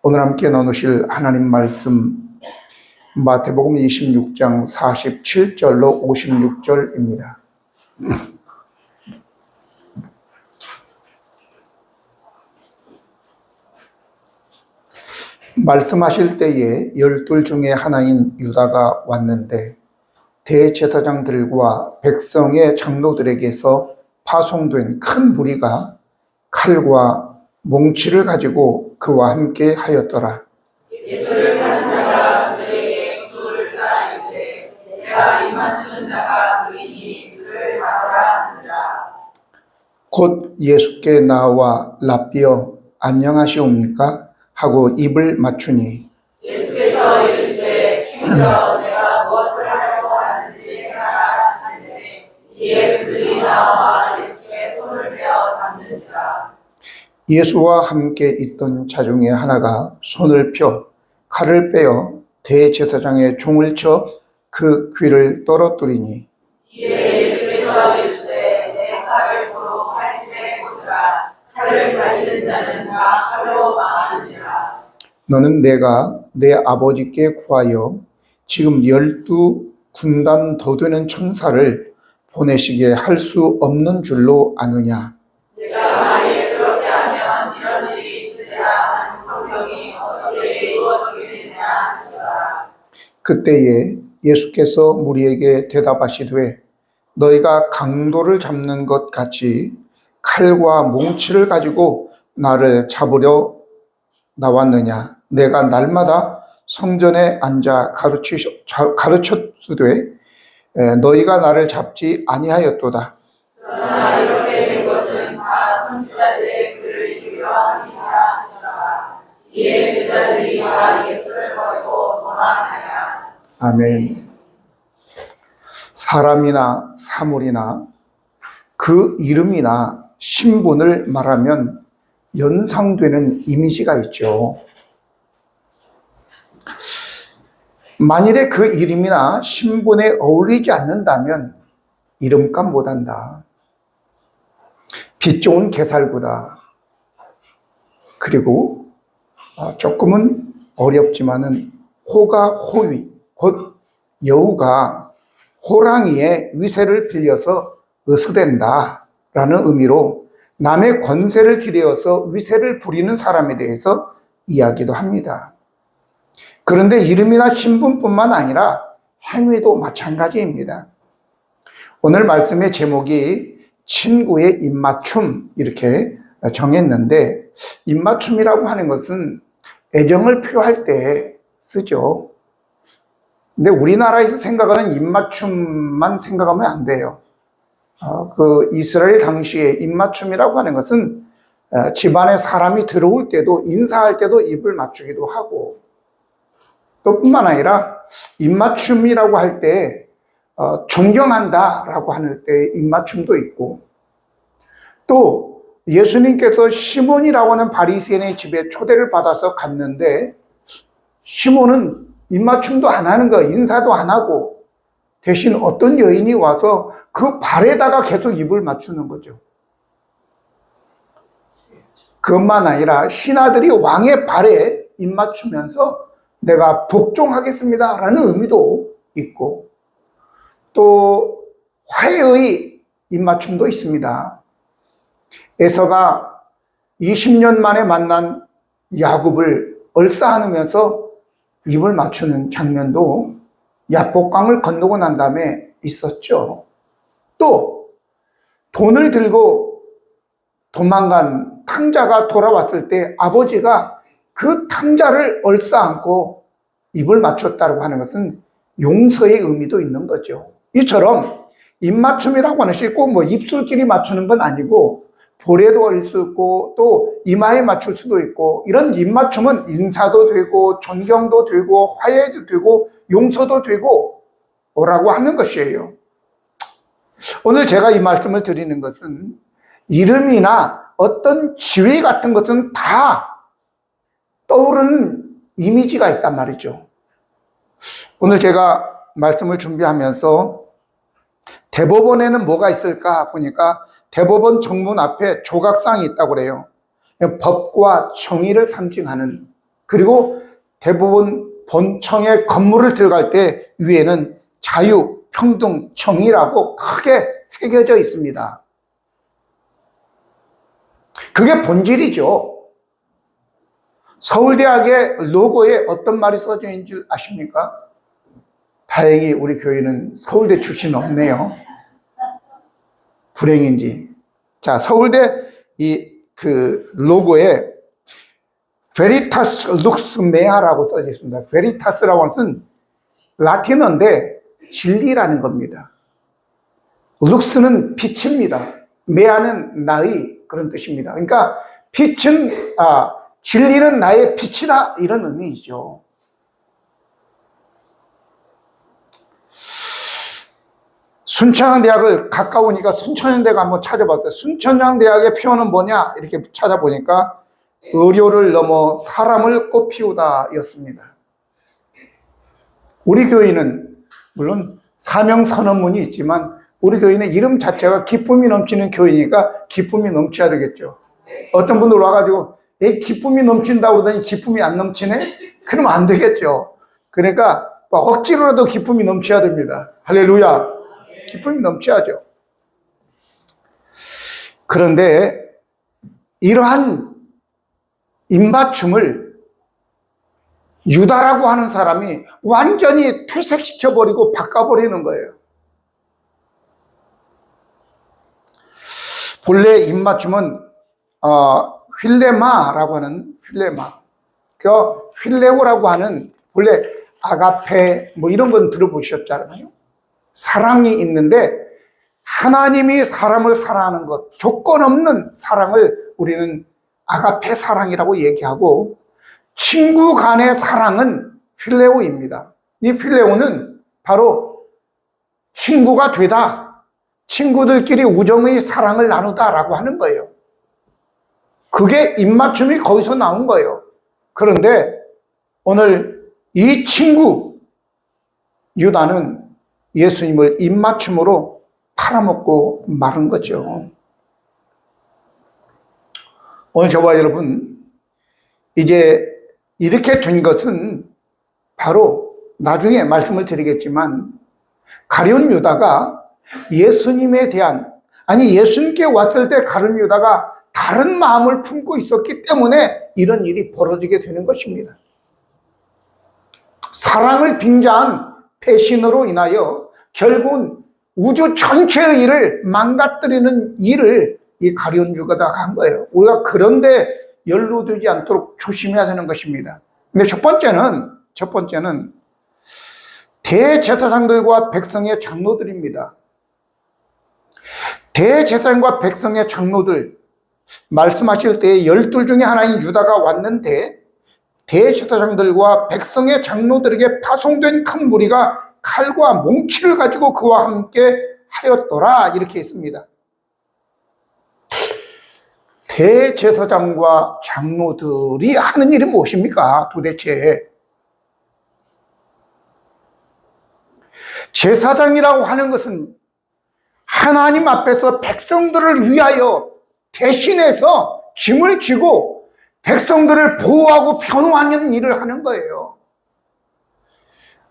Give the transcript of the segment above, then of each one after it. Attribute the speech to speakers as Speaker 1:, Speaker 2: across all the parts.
Speaker 1: 오늘 함께 나누실 하나님 말씀 마태복음 26장 47절로 56절입니다. 말씀하실 때에 12 중에 하나인 유다가 왔는데 대제사장들과 백성의 장로들에게서 파송된 큰 무리가 칼과 몽치를 가지고 그와 함께 하였더라.
Speaker 2: 예수를 파는 자가 그에게 돌을 쌓이되 내가 입맞추는 자가 그이니 그를 잡으라 하니라.
Speaker 1: 곧 예수께 나와 랍비여 안녕하시옵니까 하고 입을 맞추니
Speaker 2: 예수께서 이르시되 친구여 내가 무엇을 하려고 하는지 하라 하시되 이에 그들이 나와 예수께 손을 떼어 잡는지라.
Speaker 1: 예수와 함께 있던 자 중에 하나가 손을 펴 칼을 빼어 대제사장의 종을 쳐 그 귀를 떨어뜨리니
Speaker 2: 이에 예수께서 이르시되 내 칼을 도로 칼집에 꽂으라. 칼을 가지는 자는 다 칼로 망하느니라.
Speaker 1: 너는 내가 내 아버지께 구하여 지금 12 군단 더 되는 천사를 보내시게 할 수 없는 줄로 아느냐.
Speaker 2: 내가 만일 그렇게 하면 이런 일이 있으리라 하는 성경이 어떻게 이루어지겠느냐 하시더라.
Speaker 1: 그때에 예수께서 무리에게 대답하시되 너희가 강도를 잡는 것 같이 칼과 몽치를 가지고 나를 잡으려 나왔느냐. 내가 날마다 성전에 앉아 가르쳤으되 너희가 나를 잡지 아니하였도다.
Speaker 2: 그러나 이렇게 된 것은 다 선지자들의 글을 이루려 함이라 하시더라. 이에 제자들이 다 예수를 버리고 도망하니라.
Speaker 1: 아멘. 사람이나 사물이나 그 이름이나 신분을 말하면 연상되는 이미지가 있죠. 만일에 그 이름이나 신분에 어울리지 않는다면 이름값 못한다. 빛 좋은 개살구다. 그리고 조금은 어렵지만은 호가 호위, 곧 여우가 호랑이의 위세를 빌려서 으스댄다 라는 의미로 남의 권세를 기대어서 위세를 부리는 사람에 대해서 이야기도 합니다. 그런데 이름이나 신분뿐만 아니라 행위도 마찬가지입니다. 오늘 말씀의 제목이 친구의 입맞춤 이렇게 정했는데, 입맞춤이라고 하는 것은 애정을 표할 때 쓰죠. 근데 우리나라에서 생각하는 입맞춤만 생각하면 안 돼요. 그 이스라엘 당시에 입맞춤이라고 하는 것은 집안에 사람이 들어올 때도 인사할 때도 입을 맞추기도 하고, 또 뿐만 아니라 입맞춤이라고 할 때 존경한다라고 할 때 입맞춤도 있고, 또 예수님께서 시몬이라고 하는 바리새인의 집에 초대를 받아서 갔는데 시몬은 입맞춤도 안 하는 거예요. 인사도 안 하고 대신 어떤 여인이 와서 그 발에다가 계속 입을 맞추는 거죠. 그것만 아니라 신하들이 왕의 발에 입 맞추면서 내가 복종하겠습니다 라는 의미도 있고, 또 화해의 입맞춤도 있습니다. 에서가 20년 만에 만난 야곱을 얼싸안으면서 입을 맞추는 장면도 야복강을 건너고 난 다음에 있었죠. 또 돈을 들고 도망간 탕자가 돌아왔을 때 아버지가 그 탕자를 얼싸안고 입을 맞췄다고 하는 것은 용서의 의미도 있는 거죠. 이처럼 입맞춤이라고 하는 것이 꼭 입술끼리 맞추는 건 아니고 볼에도 올 수 있고 또 이마에 맞출 수도 있고, 이런 입맞춤은 인사도 되고 존경도 되고 화해도 되고 용서도 되고 라고 하는 것이에요. 오늘 제가 이 말씀을 드리는 것은 이름이나 어떤 지위 같은 것은 다 떠오르는 이미지가 있단 말이죠. 오늘 제가 말씀을 준비하면서 대법원에는 뭐가 있을까 보니까 대법원 정문 앞에 조각상이 있다고 그래요. 법과 정의를 상징하는 그리고 대부분 본청의 건물을 들어갈 때 위에는 자유, 평등, 정의라고 크게 새겨져 있습니다. 그게 본질이죠. 서울대학의 로고에 어떤 말이 써져 있는 줄 아십니까? 다행히 우리 교회는 서울대 출신 없네요. 불행인지. 자, 서울대 그 로고에 베리타스 룩스 메아라고 써져 있습니다. 베리타스라고 하는 것은 라틴어인데 진리라는 겁니다. 룩스는 빛입니다. 메아는 나의 그런 뜻입니다. 그러니까 빛은 진리는 나의 빛이다 이런 의미이죠. 순천향대학을 가까우니까 순천향대학 한번 찾아봤어요. 순천향대학의 표현은 뭐냐 이렇게 찾아보니까 의료를 넘어 사람을 꽃피우다 였습니다. 우리 교회는 물론 사명선언문이 있지만 우리 교회는 이름 자체가 기쁨이 넘치는 교회니까 기쁨이 넘쳐야 되겠죠. 어떤 분들 와가지고 기쁨이 넘친다고 그러더니 기쁨이 안 넘치네? 그러면 안 되겠죠. 그러니까 억지로라도 기쁨이 넘쳐야 됩니다. 할렐루야. 기쁨이 넘쳐야죠. 그런데 이러한 입맞춤을 유다라고 하는 사람이 완전히 퇴색시켜버리고 바꿔버리는 거예요. 본래 입맞춤은 휠레마라고 하는 휠레마, 그 휠레오라고 하는 본래 아가페 뭐 이런 건 들어보셨잖아요. 사랑이 있는데 하나님이 사람을 사랑하는 것, 조건 없는 사랑을 우리는 아가페 사랑이라고 얘기하고 친구 간의 사랑은 필레오입니다. 이 필레오는 바로 친구가 되다, 친구들끼리 우정의 사랑을 나누다라고 하는 거예요. 그게 입맞춤이 거기서 나온 거예요. 그런데 오늘 이 친구 유다는 예수님을 입맞춤으로 팔아먹고 마른 거죠. 오늘 저와 여러분, 이제 이렇게 된 것은 바로 나중에 말씀을 드리겠지만 가룟 유다가 예수님에 대한, 아니 예수님께 왔을 때 가룟 유다가 다른 마음을 품고 있었기 때문에 이런 일이 벌어지게 되는 것입니다. 사랑을 빙자한 배신으로 인하여 결국은 우주 전체의 일을 망가뜨리는 일을 이 가룟 유다가 한 거예요. 우리가 그런데 연루되지 않도록 조심해야 되는 것입니다. 근데 첫 번째는 대제사장들과 백성의 장로들입니다. 대제사장과 백성의 장로들 말씀하실 때 12 중에 하나인 유다가 왔는데 대제사장들과 백성의 장로들에게 파송된 큰 무리가 칼과 몽치를 가지고 그와 함께 하였더라 이렇게 했습니다. 대제사장과 장로들이 하는 일이 무엇입니까? 도대체 제사장이라고 하는 것은 하나님 앞에서 백성들을 위하여 대신해서 짐을 지고 백성들을 보호하고 변호하는 일을 하는 거예요.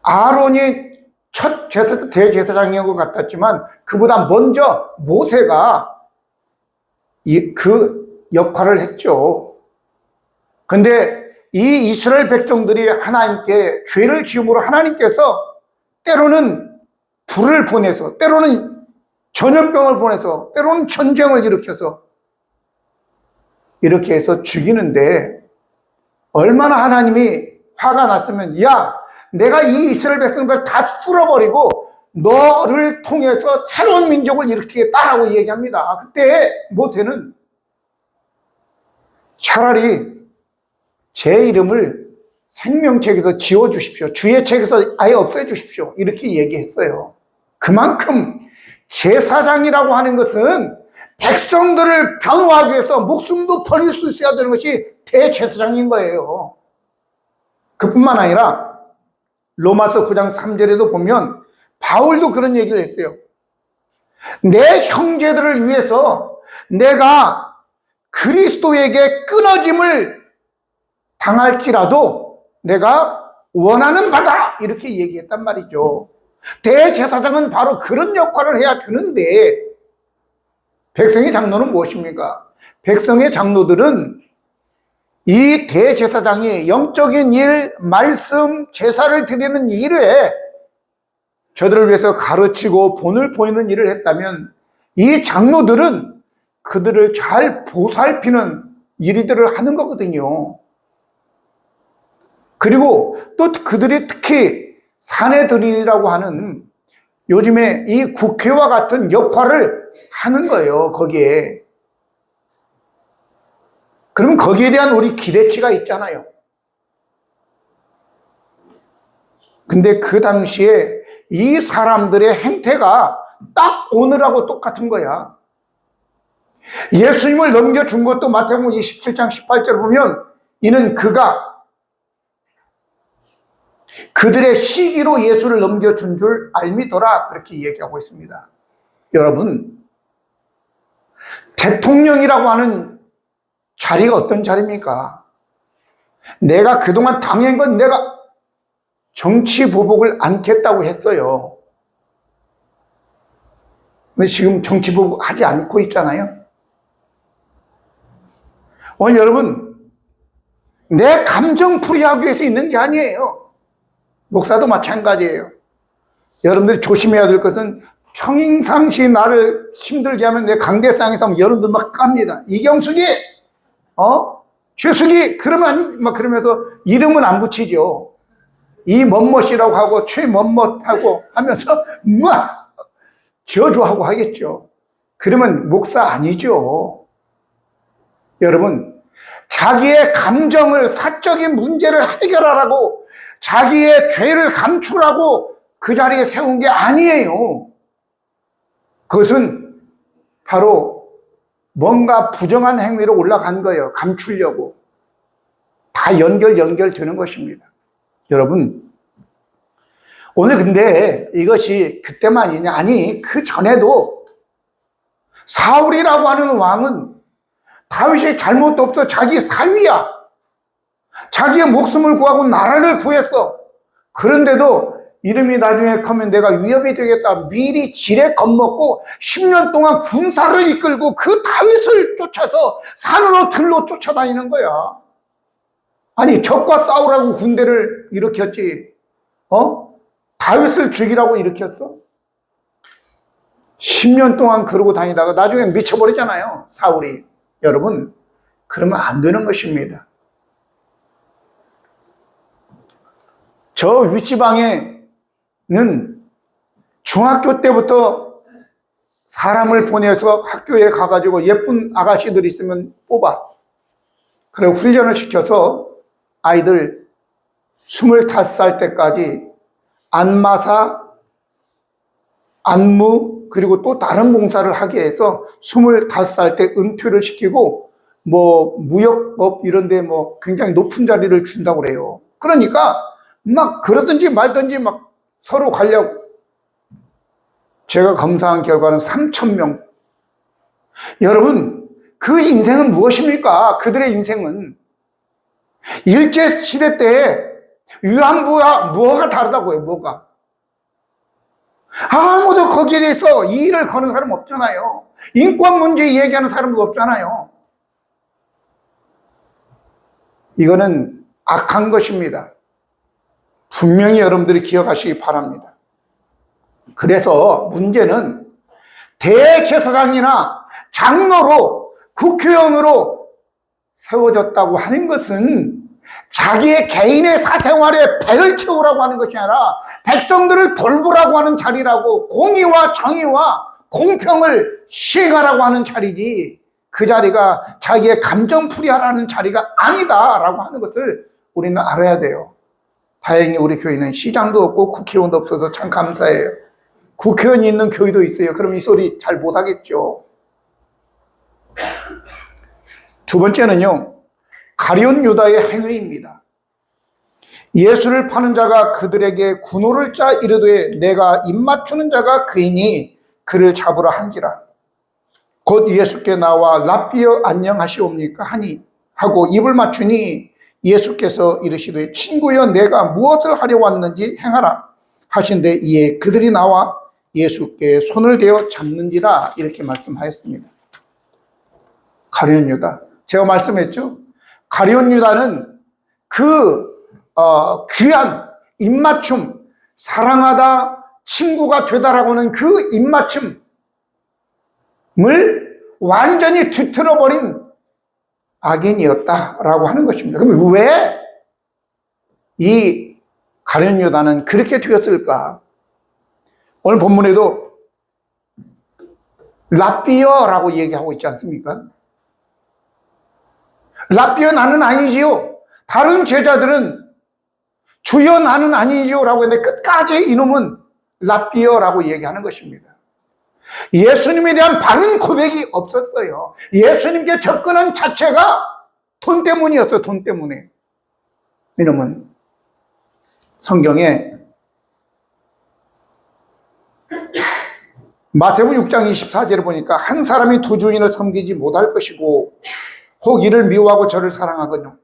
Speaker 1: 아론이 첫 대제사장인 것 같았지만 그보다 먼저 모세가 그 역할을 했죠. 근데 이 이스라엘 백성들이 하나님께 죄를 지음으로 하나님께서 때로는 불을 보내서, 때로는 전염병을 보내서, 때로는 전쟁을 일으켜서 이렇게 해서 죽이는데 얼마나 하나님이 화가 났으면, 야, 내가 이 이스라엘 백성들 다 쓸어버리고 너를 통해서 새로운 민족을 일으키겠다라고 얘기합니다. 그때 모세는 차라리 제 이름을 생명책에서 지워주십시오. 주의 책에서 아예 없애주십시오. 이렇게 얘기했어요. 그만큼 제사장이라고 하는 것은 백성들을 변호하기 위해서 목숨도 버릴 수 있어야 되는 것이 대제사장인 거예요. 그뿐만 아니라 로마서 9장 3절에도 보면 바울도 그런 얘기를 했어요. 내 형제들을 위해서 내가 그리스도에게 끊어짐을 당할지라도 내가 원하는 바다 이렇게 얘기했단 말이죠. 대제사장은 바로 그런 역할을 해야 되는데 백성의 장로는 무엇입니까? 백성의 장로들은 이 대제사장이 영적인 일, 말씀, 제사를 드리는 일에 저들을 위해서 가르치고 본을 보이는 일을 했다면 이 장로들은 그들을 잘 보살피는 일들을 하는 거거든요. 그리고 또 그들이 특히 사내들이라고 하는 요즘에 이 국회와 같은 역할을 하는 거예요, 거기에. 그러면 거기에 대한 우리 기대치가 있잖아요. 근데 그 당시에 이 사람들의 행태가 딱 오늘하고 똑같은 거야. 예수님을 넘겨준 것도 마태복음 27장 18절 보면 이는 그가 그들의 시기로 예수를 넘겨준 줄 알미더라 그렇게 얘기하고 있습니다. 여러분, 대통령이라고 하는 자리가 어떤 자리입니까? 내가 그동안 당한 건 내가 정치 보복을 않겠다고 했어요. 근데 지금 정치 보복 하지 않고 있잖아요. 오늘 여러분, 내 감정풀이하기 위해서 있는 게 아니에요. 목사도 마찬가지예요. 여러분들이 조심해야 될 것은 평상시 나를 힘들게 하면 내 강대상에서 하면 여러분들 막 깝니다. 이경숙이, 최숙이, 그러면, 막 그러면서 이름은 안 붙이죠. 이 멋멋이라고 하고, 최멋멋하고 하면서 막 저주하고 하겠죠. 그러면 목사 아니죠. 여러분, 자기의 감정을, 사적인 문제를 해결하라고 자기의 죄를 감추라고 그 자리에 세운 게 아니에요. 그것은 바로 뭔가 부정한 행위로 올라간 거예요. 감추려고. 다 연결되는 것입니다. 여러분, 오늘 근데 이것이 그때만이냐? 아니, 그 전에도 사울이라고 하는 왕은 다윗의 잘못도 없어. 자기 사위야. 자기의 목숨을 구하고 나라를 구했어. 그런데도 이름이 나중에 커면 내가 위협이 되겠다. 미리 지레 겁먹고 10년 동안 군사를 이끌고 그 다윗을 쫓아서 산으로 들로 쫓아다니는 거야. 아니, 적과 싸우라고 군대를 일으켰지. 다윗을 죽이라고 일으켰어? 10년 동안 그러고 다니다가 나중에 미쳐버리잖아요, 사울이. 여러분, 그러면 안 되는 것입니다. 저 윗지방에는 중학교 때부터 사람을 보내서 학교에 가가지고 예쁜 아가씨들 있으면 뽑아. 그리고 훈련을 시켜서 아이들 25살 때까지 안마사, 안무, 그리고 또 다른 봉사를 하게 해서 25살 때 은퇴를 시키고 무역업 이런 데 굉장히 높은 자리를 준다고 그래요. 그러니까 막 그러든지 말든지 막 서로 가려고. 제가 검사한 결과는 3,000명. 여러분, 그 인생은 무엇입니까? 그들의 인생은 일제시대 때 위안부와 뭐가 다르다고요, 뭐가? 아무도 거기에 대해서 이의를 거는 사람 없잖아요. 인권 문제 얘기하는 사람도 없잖아요. 이거는 악한 것입니다. 분명히 여러분들이 기억하시기 바랍니다. 그래서 문제는 대제사장이나 장로로 국회의원으로 세워졌다고 하는 것은 자기의 개인의 사생활에 배를 채우라고 하는 것이 아니라 백성들을 돌보라고 하는 자리라고, 공의와 정의와 공평을 시행하라고 하는 자리지, 그 자리가 자기의 감정풀이하라는 자리가 아니다라고 하는 것을 우리는 알아야 돼요. 다행히 우리 교회는 시장도 없고 국회의원도 없어서 참 감사해요. 국회의원이 있는 교회도 있어요. 그럼 이 소리 잘 못하겠죠. 두 번째는요, 가룟 유다의 행위입니다. 예수를 파는 자가 그들에게 군호를 짜 이르되 내가 입맞추는 자가 그이니 그를 잡으라 한지라. 곧 예수께 나와 랍비여 안녕하시옵니까 하니 하고 입을 맞추니 예수께서 이르시되 친구여 내가 무엇을 하려 왔는지 행하라 하신데 이에 그들이 나와 예수께 손을 대어 잡는지라 이렇게 말씀하였습니다. 가룟 유다. 제가 말씀했죠. 가룟 유다는 귀한 입맞춤, 사랑하다, 친구가 되다라고 하는 그 입맞춤을 완전히 뒤틀어버린 악인이었다라고 하는 것입니다. 그럼 왜 이 가룟 유다는 그렇게 되었을까? 오늘 본문에도 랍비여라고 얘기하고 있지 않습니까? 랍비여 나는 아니지요. 다른 제자들은 주여 나는 아니지요 라고 했는데 끝까지 이놈은 랍비여라고 얘기하는 것입니다. 예수님에 대한 바른 고백이 없었어요. 예수님께 접근한 자체가 돈 때문이었어요. 돈 때문에. 이놈은 성경에 마태복음 6장 24절을 보니까 한 사람이 두 주인을 섬기지 못할 것이고 혹 이를 미워하고 저를 사랑하거나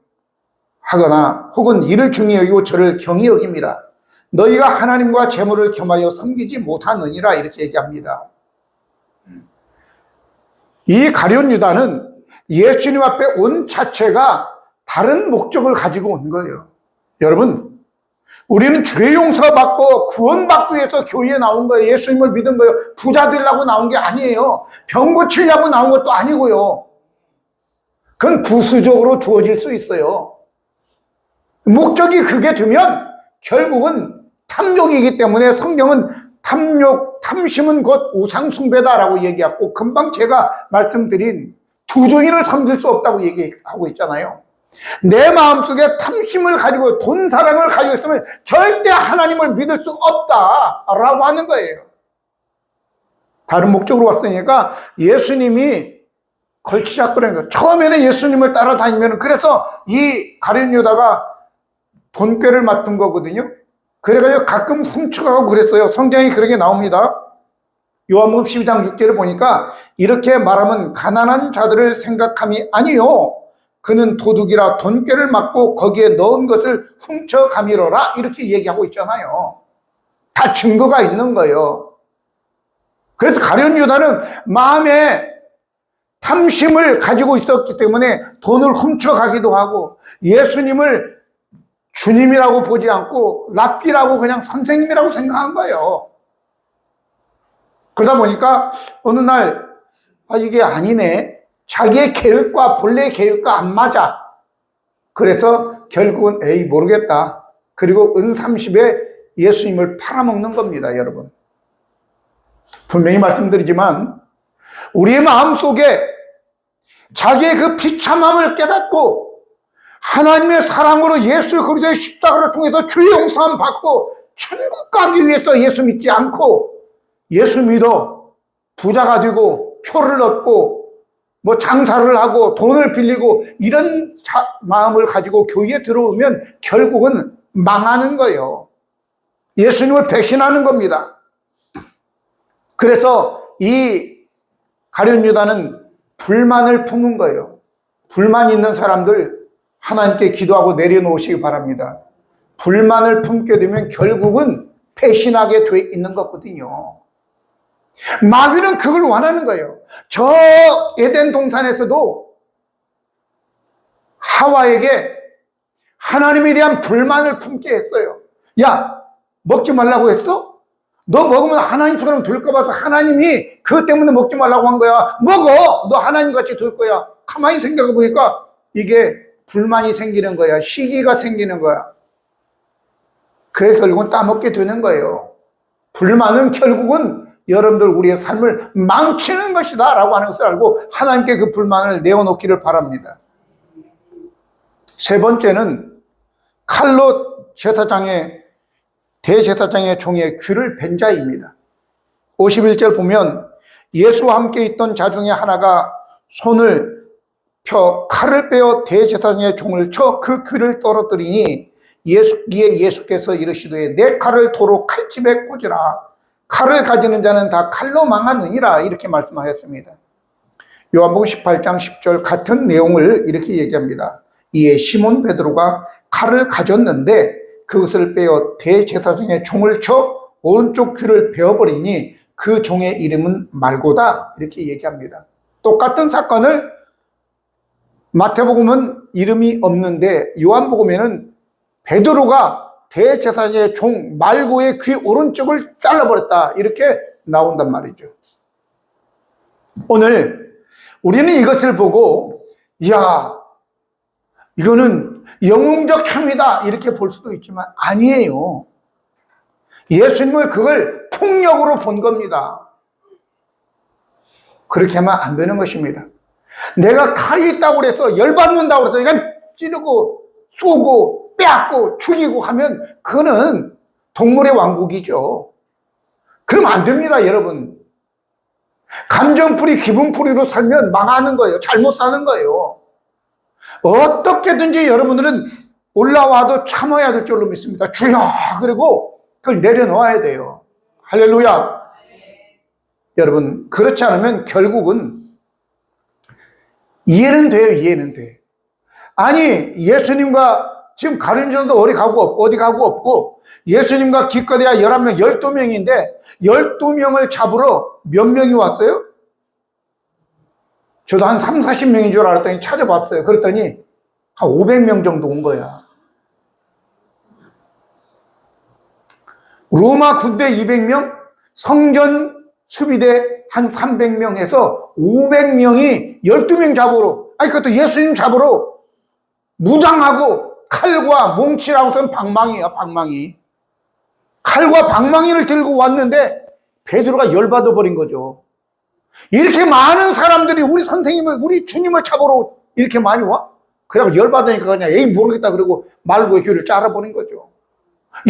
Speaker 1: 혹은 이를 중히 여기고 저를 경히 여김이라 너희가 하나님과 재물을 겸하여 섬기지 못하느니라 이렇게 얘기합니다. 이 가룟 유다는 예수님 앞에 온 자체가 다른 목적을 가지고 온 거예요. 여러분, 우리는 죄 용서받고 구원받기 위해서 교회에 나온 거예요. 예수님을 믿은 거예요. 부자 되려고 나온 게 아니에요. 병 고치려고 나온 것도 아니고요. 그건 부수적으로 주어질 수 있어요. 목적이 그게 되면 결국은 탐욕이기 때문에 성경은 탐심은 곧 우상숭배다라고 얘기하고 금방 제가 말씀드린 두 주인을 섬길 수 없다고 얘기하고 있잖아요. 내 마음속에 탐심을 가지고 돈 사랑을 가지고 있으면 절대 하나님을 믿을 수 없다라고 하는 거예요. 다른 목적으로 왔으니까 예수님이 걸치지 않고 그런 거예요. 처음에는 예수님을 따라다니면 그래서 이 가룟 유다가 돈꾀를 맡은 거거든요. 그래가지고 가끔 훔쳐가고 그랬어요. 성경이 그렇게 나옵니다. 요한복음 12장 6절을 보니까 이렇게 말하면 가난한 자들을 생각함이 아니요 그는 도둑이라 돈꾀를 맞고 거기에 넣은 것을 훔쳐가미로라 이렇게 얘기하고 있잖아요. 다 증거가 있는 거예요. 그래서 가룟 유다는 마음에 탐심을 가지고 있었기 때문에 돈을 훔쳐가기도 하고 예수님을 주님이라고 보지 않고 랍비라고 그냥 선생님이라고 생각한 거예요. 그러다 보니까 어느 날 이게 아니네. 자기의 계획과 본래의 계획과 안 맞아. 그래서 결국은 모르겠다. 그리고 은 30에 예수님을 팔아먹는 겁니다, 여러분. 분명히 말씀드리지만 우리의 마음속에 자기의 그 비참함을 깨닫고 하나님의 사랑으로 예수 그리스도의 십자가를 통해서 죄 용서함 받고 천국 가기 위해서 예수 믿지 않고 예수 믿어 부자가 되고 표를 얻고 뭐 장사를 하고 돈을 빌리고 이런 마음을 가지고 교회에 들어오면 결국은 망하는 거예요. 예수님을 배신하는 겁니다. 그래서 이 가룟 유다는 불만을 품은 거예요. 불만 있는 사람들 하나님께 기도하고 내려놓으시기 바랍니다. 불만을 품게 되면 결국은 배신하게 돼 있는 거거든요. 마귀는 그걸 원하는 거예요. 저 에덴 동산에서도 하와에게 하나님에 대한 불만을 품게 했어요. 야, 먹지 말라고 했어? 너 먹으면 하나님처럼 될까 봐서 하나님이 그것 때문에 먹지 말라고 한 거야. 먹어! 너 하나님같이 될 거야. 가만히 생각해 보니까 이게 불만이 생기는 거야. 시기가 생기는 거야. 그래서 결국은 따먹게 되는 거예요. 불만은 결국은 여러분들 우리의 삶을 망치는 것이다 라고 하는 것을 알고 하나님께 그 불만을 내어놓기를 바랍니다. 세 번째는 칼로 대제사장의 종의 귀를 벤 자입니다. 51절 보면 예수와 함께 있던 자 중에 하나가 손을 펴 칼을 빼어 대제사장의 종을 쳐 그 귀를 떨어뜨리니 예수께서 이르시되 내 칼을 도로 칼집에 꽂으라. 칼을 가지는 자는 다 칼로 망하느니라 이렇게 말씀하였습니다. 요한복음 18장 10절 같은 내용을 이렇게 얘기합니다. 이에 시몬 베드로가 칼을 가졌는데 그것을 빼어 대제사장의 종을 쳐 오른쪽 귀를 베어버리니 그 종의 이름은 말고다. 이렇게 얘기합니다. 똑같은 사건을 마태복음은 이름이 없는데 요한복음에는 베드로가 대제사장의 종 말고의 귀 오른쪽을 잘라버렸다. 이렇게 나온단 말이죠. 오늘 우리는 이것을 보고 이야, 이거는 영웅적 행위다 이렇게 볼 수도 있지만 아니에요. 예수님을 그걸 폭력으로 본 겁니다. 그렇게 하면 안 되는 것입니다. 내가 칼이 있다고 그래서 열받는다고 해서 그냥 찌르고 쏘고 빼앗고 죽이고 하면 그거는 동물의 왕국이죠. 그러면 안 됩니다, 여러분. 감정풀이, 기분풀이로 살면 망하는 거예요. 잘못 사는 거예요. 어떻게든지 여러분들은 올라와도 참아야 될 줄로 믿습니다. 주여! 그리고 그걸 내려놓아야 돼요. 할렐루야! 여러분, 그렇지 않으면 결국은 이해는 돼요, 이해는 돼. 아니, 예수님과 지금 가룟전도 어디 가고 없고, 예수님과 기껏해야 11명, 12명인데, 12명을 잡으러 몇 명이 왔어요? 저도 한 3, 40명인 줄 알았더니 찾아봤어요. 그랬더니 한 500명 정도 온 거야. 로마 군대 200명, 성전 수비대 한 300명 해서 500명이 12명 잡으러, 아니 그것도 예수님 잡으러 무장하고 칼과 몽치라고선 방망이야, 방망이. 칼과 방망이를 들고 왔는데 베드로가 열받아 버린 거죠. 이렇게 많은 사람들이 우리 선생님을, 우리 주님을 잡으러 이렇게 많이 와? 그래갖고 열받으니까 그냥 에이 모르겠다 그러고 말고의 귀를 잘라버린 거죠.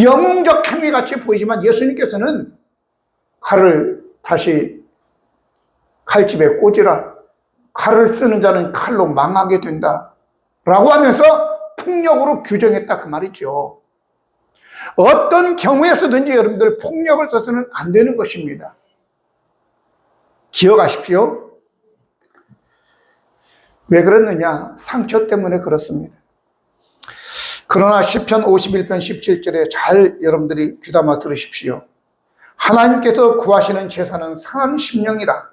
Speaker 1: 영웅적 행위같이 보이지만 예수님께서는 칼을 다시 칼집에 꽂으라. 칼을 쓰는 자는 칼로 망하게 된다. 라고 하면서 폭력으로 규정했다 그 말이죠. 어떤 경우에서든지 여러분들 폭력을 써서는 안 되는 것입니다. 기억하십시오. 왜 그랬느냐? 상처 때문에 그렇습니다. 그러나 시편 51편 17절에 잘 여러분들이 귀담아 들으십시오. 하나님께서 구하시는 제사는 상한 심령이라.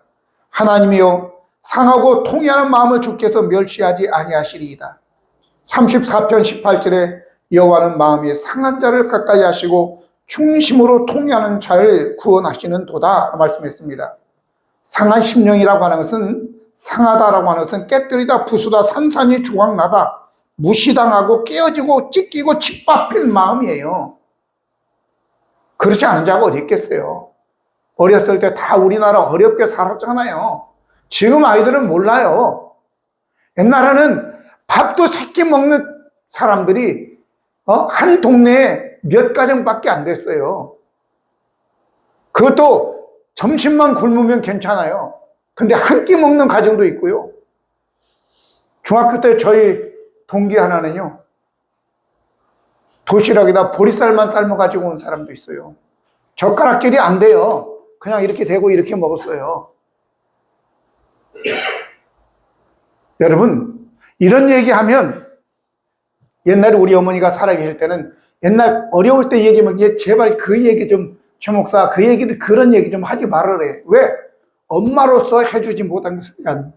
Speaker 1: 하나님이여 상하고 통회하는 마음을 주께서 멸시하지 아니하시리이다. 34편 18절에 여호와는 마음이 상한 자를 가까이 하시고 충심으로 통회하는 자를 구원하시는 도다 말씀했습니다. 상한 심령이라고 하는 것은, 상하다라고 하는 것은 깨뜨리다, 부수다, 산산이 조각나다, 무시당하고 깨어지고 찢기고 짓밟힐 마음이에요. 그렇지 않은 자가 어디 있겠어요. 어렸을 때 다 우리나라 어렵게 살았잖아요. 지금 아이들은 몰라요. 옛날에는 밥도 새끼 먹는 사람들이 한 동네에 몇 가정밖에 안 됐어요. 그것도 점심만 굶으면 괜찮아요. 근데 한 끼 먹는 가정도 있고요. 중학교 때 저희 동기 하나는요, 도시락에다 보리쌀만 삶아가지고 온 사람도 있어요. 젓가락질이 안 돼요. 그냥 이렇게 대고 이렇게 먹었어요. 여러분, 이런 얘기하면 옛날에 우리 어머니가 살아계실 때는 옛날 어려울 때 얘기하면 제발 그 얘기 좀, 최 목사 그 얘기를, 그런 얘기 좀 하지 말으래. 왜? 엄마로서 해주지 못한 것을 위한.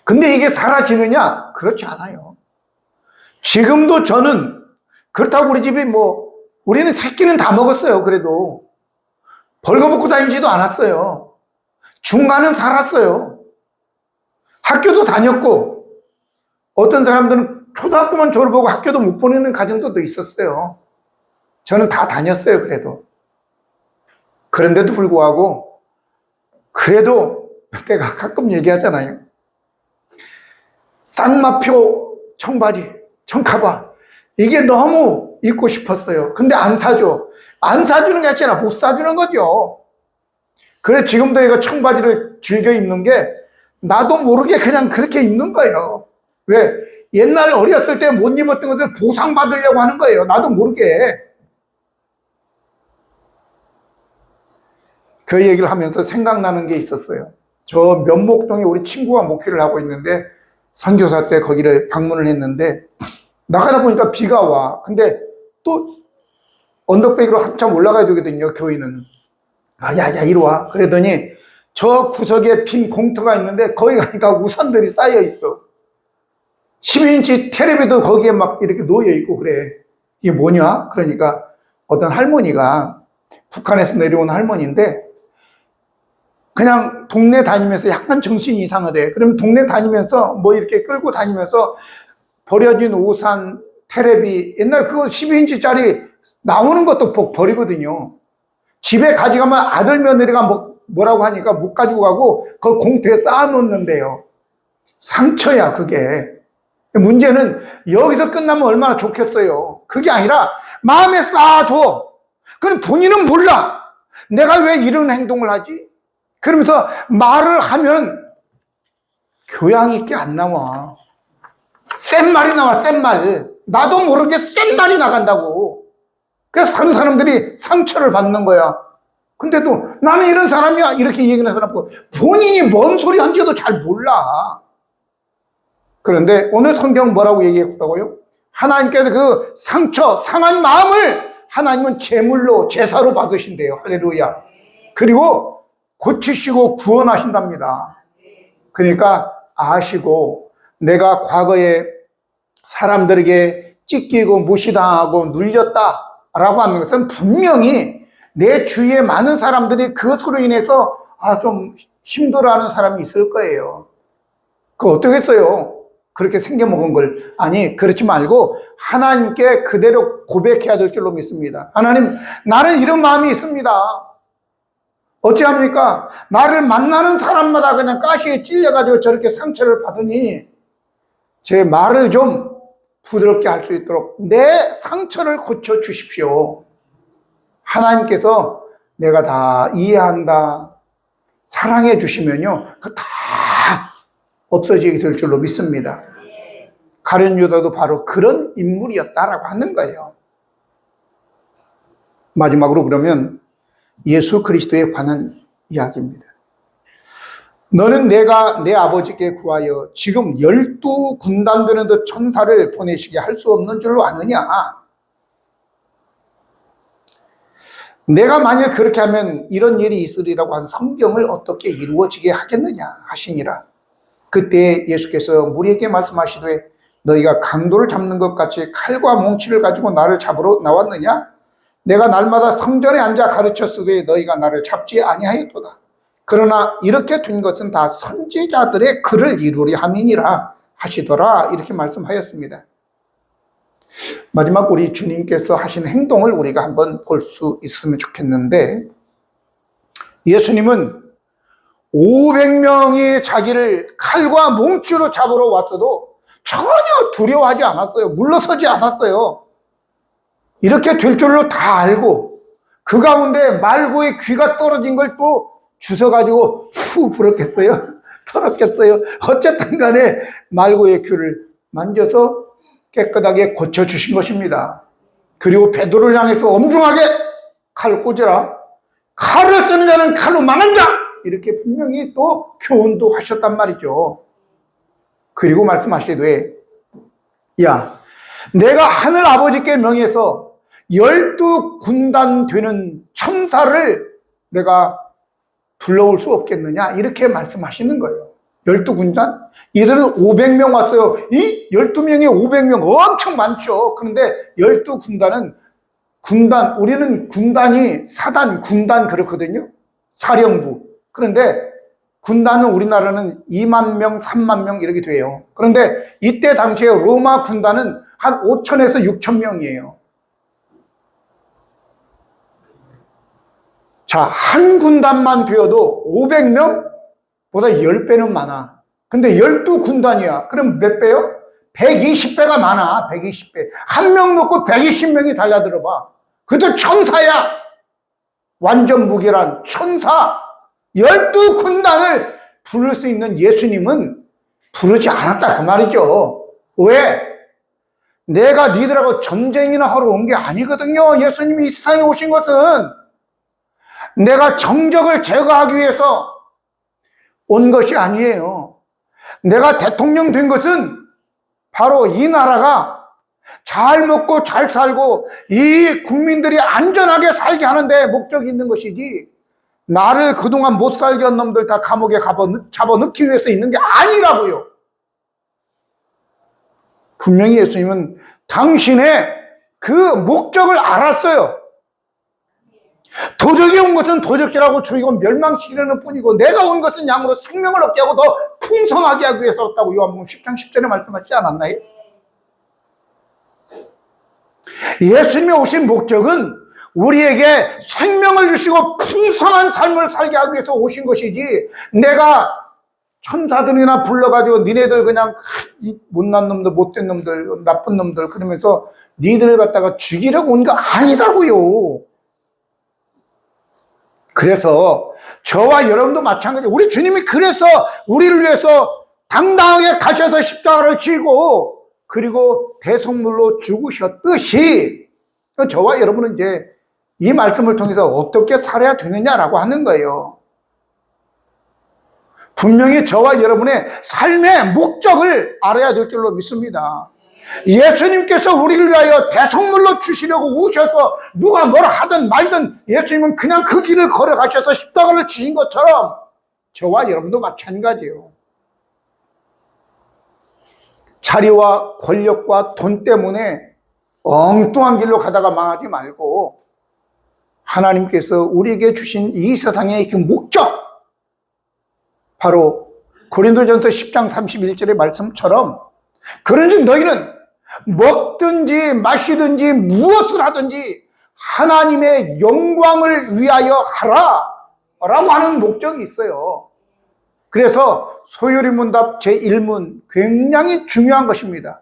Speaker 1: 근데 이게 사라지느냐? 그렇지 않아요. 지금도 저는, 그렇다고 우리 집이 우리는 새끼는 다 먹었어요. 그래도 벌거벗고 다니지도 않았어요. 중간은 살았어요. 학교도 다녔고, 어떤 사람들은 초등학교만 졸업하고 학교도 못 보내는 가정도 있었어요. 저는 다 다녔어요. 그런데도 불구하고, 그래도 내가 가끔 얘기하잖아요. 쌍마표 청바지, 청카바, 이게 너무 입고 싶었어요. 근데 안 사줘. 안 사주는 게 아니라 못 사주는 거죠. 그래 지금도 이거 청바지를 즐겨 입는 게 나도 모르게 그냥 그렇게 입는 거예요. 왜? 옛날 어렸을 때 못 입었던 것을 보상받으려고 하는 거예요. 나도 모르게. 그 얘기를 하면서 생각나는 게 있었어요. 저 면목동에 우리 친구가 목회를 하고 있는데 선교사 때 거기를 방문을 했는데 나가다 보니까 비가 와. 근데 또 언덕배기로 한참 올라가야 되거든요, 교회는. 야, 이리 와. 그러더니 저 구석에 빈 공터가 있는데 거기 가니까 우산들이 쌓여 있어. 12인치 텔레비도 거기에 막 이렇게 놓여 있고 그래. 이게 뭐냐? 그러니까 어떤 할머니가 북한에서 내려온 할머니인데 그냥 동네 다니면서 약간 정신이 이상하대. 그러면 동네 다니면서 뭐 이렇게 끌고 다니면서 버려진 우산, 텔레비, 옛날 그거 12인치짜리 나오는 것도 버리거든요. 집에 가져가면 아들 며느리가 뭐라고 하니까 못 가지고 가고 그 공터에 쌓아놓는데요. 상처야 그게. 문제는 여기서 끝나면 얼마나 좋겠어요. 그게 아니라 마음에 쌓아줘. 그럼 본인은 몰라. 내가 왜 이런 행동을 하지? 그러면서 말을 하면 교양 있게 안 나와. 센 말이 나와, 센 말. 나도 모르게 센 말이 나간다고. 그래서 사는 사람들이 상처를 받는 거야. 근데도 나는 이런 사람이야. 이렇게 얘기하는 사람고 본인이 뭔 소리 한지도 잘 몰라. 그런데 오늘 성경은 뭐라고 얘기했다고요? 하나님께서 그 상처, 상한 마음을 하나님은 제물로, 제사로 받으신대요. 할렐루야. 그리고 고치시고 구원하신답니다. 그러니까 아시고 내가 과거에 사람들에게 찢기고 무시당하고 눌렸다라고 하는 것은 분명히 내 주위에 많은 사람들이 그것으로 인해서 좀 힘들어하는 사람이 있을 거예요. 그거 어떻겠어요? 그렇게 생겨먹은 걸. 아니, 그렇지 말고 하나님께 그대로 고백해야 될 줄로 믿습니다. 하나님, 나는 이런 마음이 있습니다. 어찌합니까? 나를 만나는 사람마다 그냥 가시에 찔려가지고 저렇게 상처를 받으니 제 말을 좀 부드럽게 할 수 있도록 내 상처를 고쳐주십시오. 하나님께서 내가 다 이해한다, 사랑해 주시면요, 그 다 없어지게 될 줄로 믿습니다. 가룟 유다도 바로 그런 인물이었다라고 하는 거예요. 마지막으로 그러면 예수 그리스도에 관한 이야기입니다. 너는 내가 내 아버지께 구하여 지금 12군단 되는 그 천사를 보내시게 할 수 없는 줄로 아느냐? 내가 만약 그렇게 하면 이런 일이 있으리라고 한 성경을 어떻게 이루어지게 하겠느냐 하시니라. 그때 예수께서 무리에게 말씀하시되 너희가 강도를 잡는 것 같이 칼과 몽치를 가지고 나를 잡으러 나왔느냐? 내가 날마다 성전에 앉아 가르쳤으되 너희가 나를 잡지 아니하였도다. 그러나 이렇게 된 것은 다 선지자들의 글을 이루려 함이니라 하시더라. 이렇게 말씀하였습니다. 마지막 우리 주님께서 하신 행동을 우리가 한번 볼 수 있으면 좋겠는데, 예수님은 500명이 자기를 칼과 몽치로 잡으러 왔어도 전혀 두려워하지 않았어요. 물러서지 않았어요. 이렇게 될 줄로 다 알고 그 가운데 말고의 귀가 떨어진 걸 또 주워가지고 후 불었겠어요? 털었겠어요? 어쨌든 간에 말고의 귀를 만져서 깨끗하게 고쳐주신 것입니다. 그리고 베드로를 향해서 엄중하게 칼을 꽂으라. 칼을 쓰는 자는 칼로 망한다. 이렇게 분명히 또 교훈도 하셨단 말이죠. 그리고 말씀하시되 야, 내가 하늘 아버지께 명해서 12군단 되는 천사를 내가 불러올 수 없겠느냐 이렇게 말씀하시는 거예요. 12군단? 이들은 500명 왔어요. 이 12명에 500명 엄청 많죠. 그런데 12군단은 군단, 우리는 군단이 사단, 군단 그렇거든요. 사령부. 그런데 군단은 우리나라는 2만 명, 3만 명 이렇게 돼요. 그런데 이때 당시에 로마 군단은 한 5천에서 6천 명이에요. 자, 한 군단만 되어도 500명보다 10배는 많아. 근데 12군단이야. 그럼 몇 배요? 120배가 많아. 120배. 한 명 놓고 120명이 달려들어 봐. 그것도 천사야. 완전 무결한 천사. 12군단을 부를 수 있는 예수님은 부르지 않았다 그 말이죠. 왜? 내가 니들하고 전쟁이나 하러 온 게 아니거든요. 예수님이 이 세상에 오신 것은 내가 정적을 제거하기 위해서 온 것이 아니에요. 내가 대통령 된 것은 바로 이 나라가 잘 먹고 잘 살고 이 국민들이 안전하게 살게 하는데 목적이 있는 것이지, 나를 그동안 못 살게 한 놈들 다 감옥에 잡아넣기 위해서 있는 게 아니라고요. 분명히 예수님은 당신의 그 목적을 알았어요. 도적이 온 것은 도적질하고 죽이고 멸망시키려는 뿐이고, 내가 온 것은 양으로 생명을 얻게 하고 더 풍성하게 하기 위해서 왔다고 요한복음 10장 10절에 말씀하시지 않았나요? 예수님이 오신 목적은 우리에게 생명을 주시고 풍성한 삶을 살게 하기 위해서 오신 것이지, 내가 천사들이나 불러가지고 니네들 그냥 못난 놈들, 못된 놈들, 나쁜 놈들 그러면서 니들을 갖다가 죽이려고 온 거 아니다고요. 그래서 저와 여러분도 마찬가지예요. 우리 주님이 그래서 우리를 위해서 당당하게 가셔서 십자가를 지고 그리고 대속물로 죽으셨듯이, 저와 여러분은 이제 이 말씀을 통해서 어떻게 살아야 되느냐라고 하는 거예요. 분명히 저와 여러분의 삶의 목적을 알아야 될 줄로 믿습니다. 예수님께서 우리를 위하여 대속물로 주시려고 오셔서 누가 뭐라 하든 말든 예수님은 그냥 그 길을 걸어가셔서 십자가를 지신 것처럼 저와 여러분도 마찬가지예요. 자리와 권력과 돈 때문에 엉뚱한 길로 가다가 망하지 말고, 하나님께서 우리에게 주신 이 세상의 그 목적, 바로 고린도전서 10장 31절의 말씀처럼, 그런즉 너희는 먹든지 마시든지 무엇을 하든지 하나님의 영광을 위하여 하라 라고 하는 목적이 있어요. 그래서 소요리문답 제1문 굉장히 중요한 것입니다.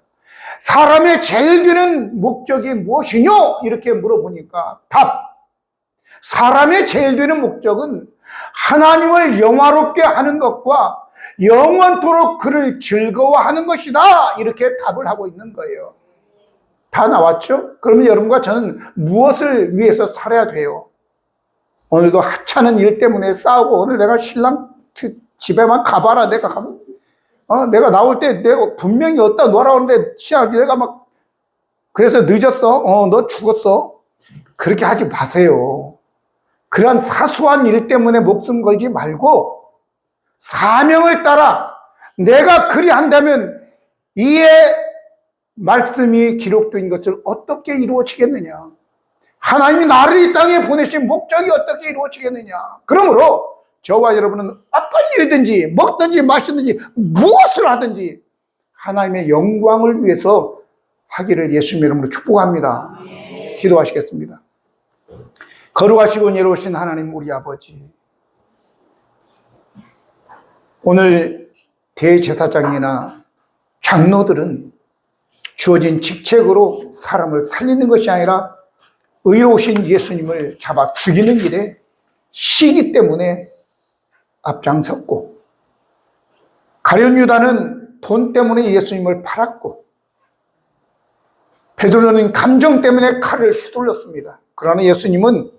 Speaker 1: 사람의 제일 되는 목적이 무엇이뇨? 이렇게 물어보니까 답, 사람의 제일 되는 목적은 하나님을 영화롭게 하는 것과 영원토록 그를 즐거워하는 것이다, 이렇게 답을 하고 있는 거예요. 다 나왔죠? 그러면 여러분과 저는 무엇을 위해서 살아야 돼요? 오늘도 하찮은 일 때문에 싸우고, 오늘 내가 신랑 집에만 가봐라. 내가 가면 내가 나올 때 내가 분명히 어디다 놀아오는데 내가 막 그래서 늦었어. 너 죽었어. 그렇게 하지 마세요. 그런 사소한 일 때문에 목숨 걸지 말고 사명을 따라 내가 그리한다면 이에 말씀이 기록된 것을 어떻게 이루어지겠느냐, 하나님이 나를 이 땅에 보내신 목적이 어떻게 이루어지겠느냐. 그러므로 저와 여러분은 어떤 일이든지 먹든지 마시든지 무엇을 하든지 하나님의 영광을 위해서 하기를 예수님 이름으로 축복합니다. 기도하시겠습니다. 거룩하시고 예로우신 하나님 우리 아버지, 오늘 대제사장이나 장로들은 주어진 직책으로 사람을 살리는 것이 아니라 의로우신 예수님을 잡아 죽이는 일에 시기 때문에 앞장섰고, 가룟 유다는 돈 때문에 예수님을 팔았고, 베드로는 감정 때문에 칼을 휘둘렀습니다. 그러나 예수님은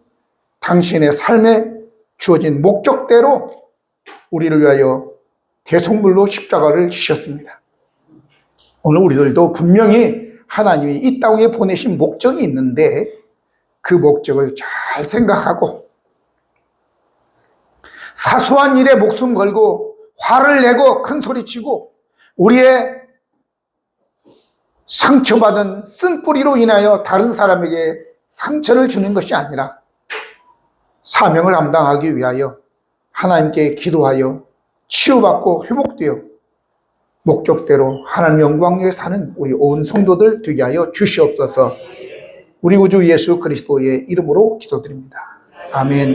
Speaker 1: 당신의 삶에 주어진 목적대로 우리를 위하여 대속물로 십자가를 지셨습니다. 오늘 우리들도 분명히 하나님이 이 땅에 보내신 목적이 있는데 그 목적을 잘 생각하고 사소한 일에 목숨 걸고 화를 내고 큰 소리치고 우리의 상처받은 쓴뿌리로 인하여 다른 사람에게 상처를 주는 것이 아니라 사명을 감당하기 위하여 하나님께 기도하여 치유받고 회복되어 목적대로 하나님 영광 위에 사는 우리 온 성도들 되게 하여 주시옵소서. 우리 구주 예수 그리스도의 이름으로 기도드립니다. 아멘.